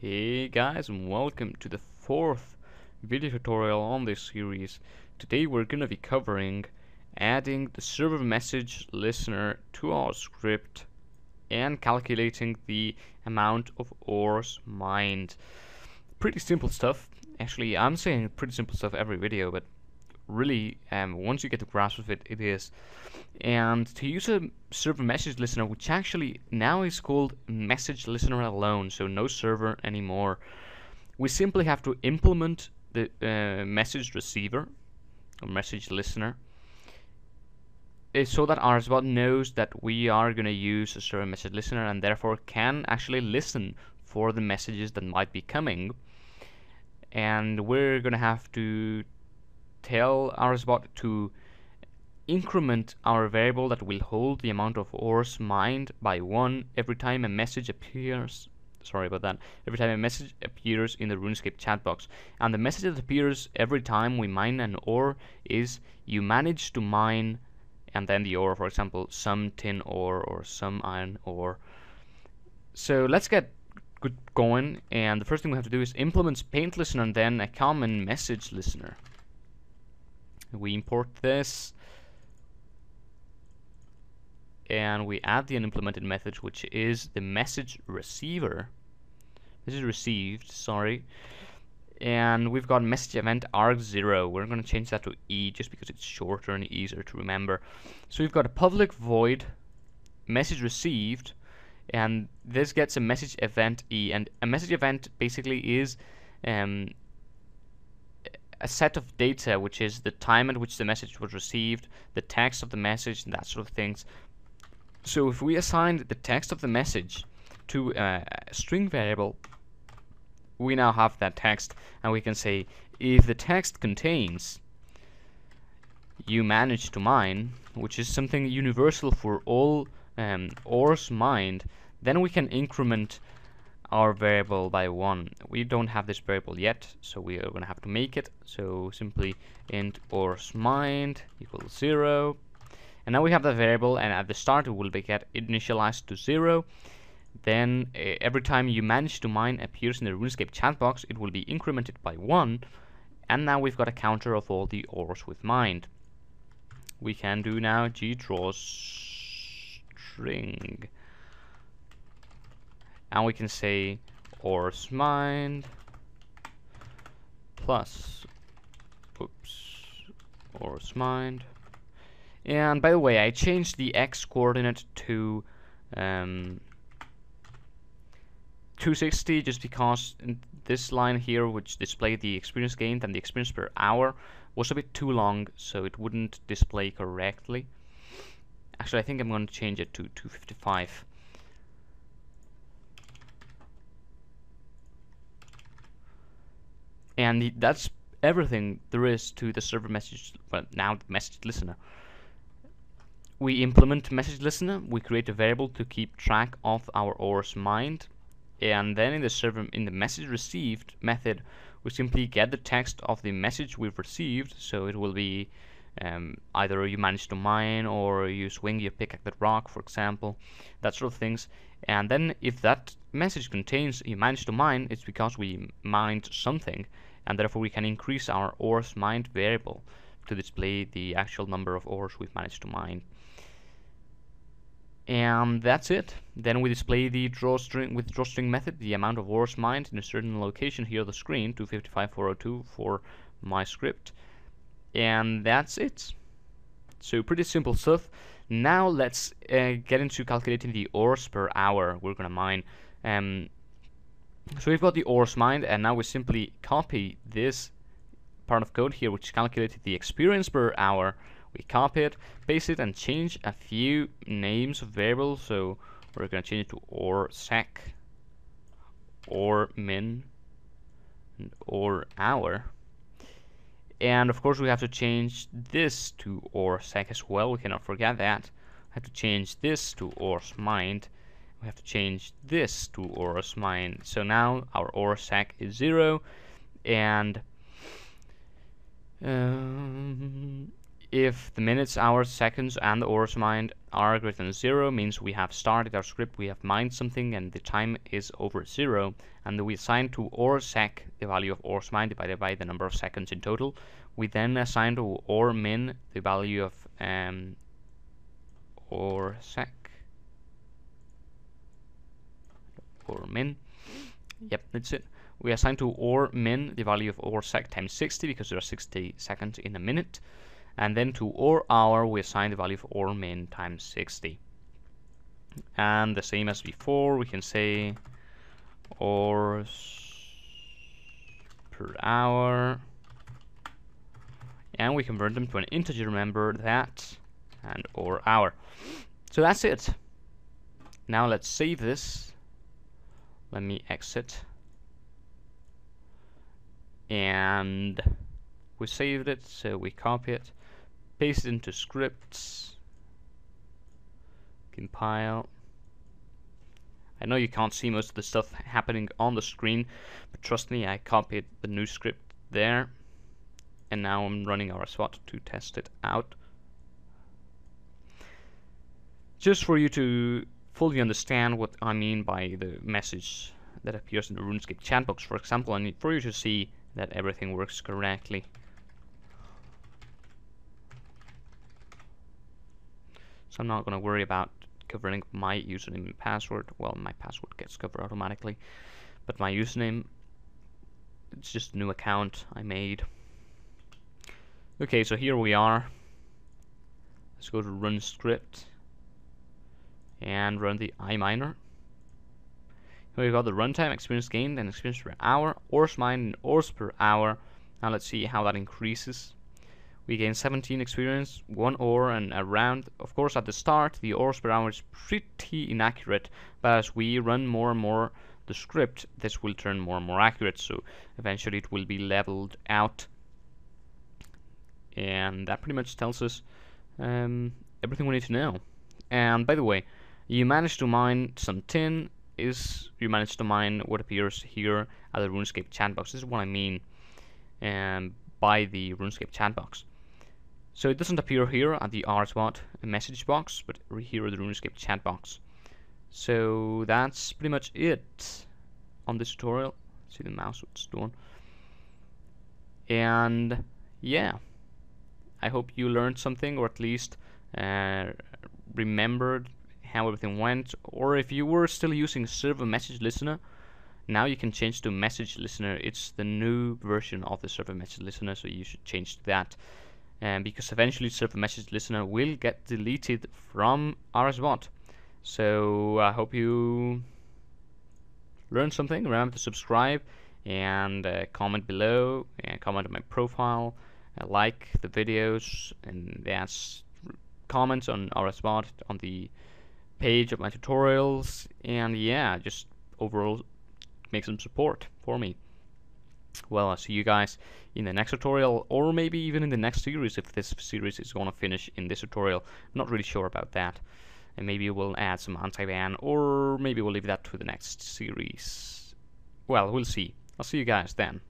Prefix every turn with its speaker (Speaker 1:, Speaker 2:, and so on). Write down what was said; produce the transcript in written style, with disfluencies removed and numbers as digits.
Speaker 1: Hey guys, and welcome to the fourth video tutorial on this series. Today we're going to be covering adding the server message listener to our script and calculating the amount of ores mined. Pretty simple stuff. Actually, I'm saying pretty simple stuff every video, but really, once you get the grasp of it, it is. And to use a server message listener, which actually now is called message listener alone, so no server anymore, we simply have to implement the message receiver or message listener so that RSBot knows that we are going to use a server message listener and therefore can actually listen for the messages that might be coming. And we're going to have to tell RSBot to increment our variable that will hold the amount of ores mined by 1 every time a message appears. Sorry about that. Every time a message appears in the RuneScape chat box. And the message that appears every time we mine an ore is you managed to mine, and then the ore, for example, some tin ore or some iron ore. So let's get good going. And the first thing we have to do is implement paint listener and then a common message listener. We import this and we add the unimplemented method, which is the message receiver. This is received, sorry. And we've got message event arg0. We're going to change that to E just because it's shorter and easier to remember. So we've got a public void message received, and this gets a message event E. And a message event basically is a set of data, which is the time at which the message was received, the text of the message, and that sort of things. So if we assign the text of the message to a string variable, we now have that text, and we can say if the text contains you managed to mine, which is something universal for all ores mined, then we can increment our variable by 1. We don't have this variable yet, so we are going to have to make it. So simply int ores mined equals 0. And now we have the variable, and at the start it will get initialized to 0. Then every time you manage to mine appears in the RuneScape chat box, it will be incremented by 1. And now we've got a counter of all the ores we've mined. We can do now gdrawString. And we can say ores mined plus ores mined. And by the way, I changed the x coordinate to 260 just because this line here, which displayed the experience gained and the experience per hour, was a bit too long, so it wouldn't display correctly. Actually, I think I'm going to change it to 255. And that's everything there is to the server message, well, now the message listener. We implement message listener, we create a variable to keep track of our ores mined, and then in the message received method, we simply get the text of the message we've received. So it will be either you managed to mine or you swing your pick at the rock, for example, that sort of things. And then if that message contains you managed to mine, it's because we mined something, and therefore we can increase our ores mined variable to display the actual number of ores we've managed to mine. And that's it. Then we display the drawString method, the amount of ores mined in a certain location here on the screen, 255,402 for my script. And that's it. So pretty simple stuff. Now let's get into calculating the ores per hour we're going to mine. So we've got the ores mined, and now we simply copy this part of code here, which calculated the experience per hour. We copy it, paste it, and change a few names of variables. So we're going to change it to oresec, ormin, and orhour. And of course we have to change this to oresec as well. We cannot forget that. We have to change this to ores mined. We have to change this to ores mined. So now our oresec is 0, and if the minutes, hours, seconds, and the hours mined are greater than 0, means we have started our script, we have mined something, and the time is over 0, and we assign to OR_sec the value of hours mined divided by the number of seconds in total. We then assign to OR_min the value of OR_sec OR_min. Yep, that's it. We assign to OR_min the value of OR_sec times 60 because there are 60 seconds in a minute. And then to OR_hour we assign the value of OR_min times 60. And the same as before, we can say hours per hour. And we convert them to an integer, remember that, and OR_hour. So that's it. Now let's save this. Let me exit. And we saved it, so we copy it, paste it into scripts, compile. I know you can't see most of the stuff happening on the screen, but trust me, I copied the new script there, and now I'm running RSWAT to test it out. Just for you to fully understand what I mean by the message that appears in the RuneScape chat box, for example, I need for you to see that everything works correctly. So I'm not going to worry about covering my username and password. Well, my password gets covered automatically, but my username, it's just a new account I made. Okay, so here we are. Let's go to run script and run the iMiner. Here we got the runtime, experience gained, and experience per hour, hours mined, and hours per hour. Now let's see how that increases. We gain 17 experience, 1 ore, and a round. Of course, at the start, the hours per hour is pretty inaccurate, but as we run more and more the script, this will turn more and more accurate, so eventually it will be leveled out. And that pretty much tells us everything we need to know. And by the way, you managed to mine some tin. You managed to mine what appears here at the RuneScape chat box. This is what I mean by the RuneScape chat box. So it doesn't appear here at the RSWAT message box, but here at the RuneScape chat box. So that's pretty much it on this tutorial. See the mouse, what it's doing. And yeah, I hope you learned something, or at least remembered how everything went. Or if you were still using ServerMessageListener, now you can change to messageListener. It's the new version of the ServerMessageListener, so you should change to that. Because eventually ServerMessageListener will get deleted from RSWAT. So I hope you learned something. Remember to subscribe and comment below, and comment on my profile, like the videos, and that's comments on RSWAT on the page of my tutorials, and yeah, just overall make some support for me. Well, I'll see you guys in the next tutorial, or maybe even in the next series if this series is going to finish in this tutorial. I'm not really sure about that. And maybe we'll add some anti-ban, or maybe we'll leave that to the next series. Well, we'll see. I'll see you guys then.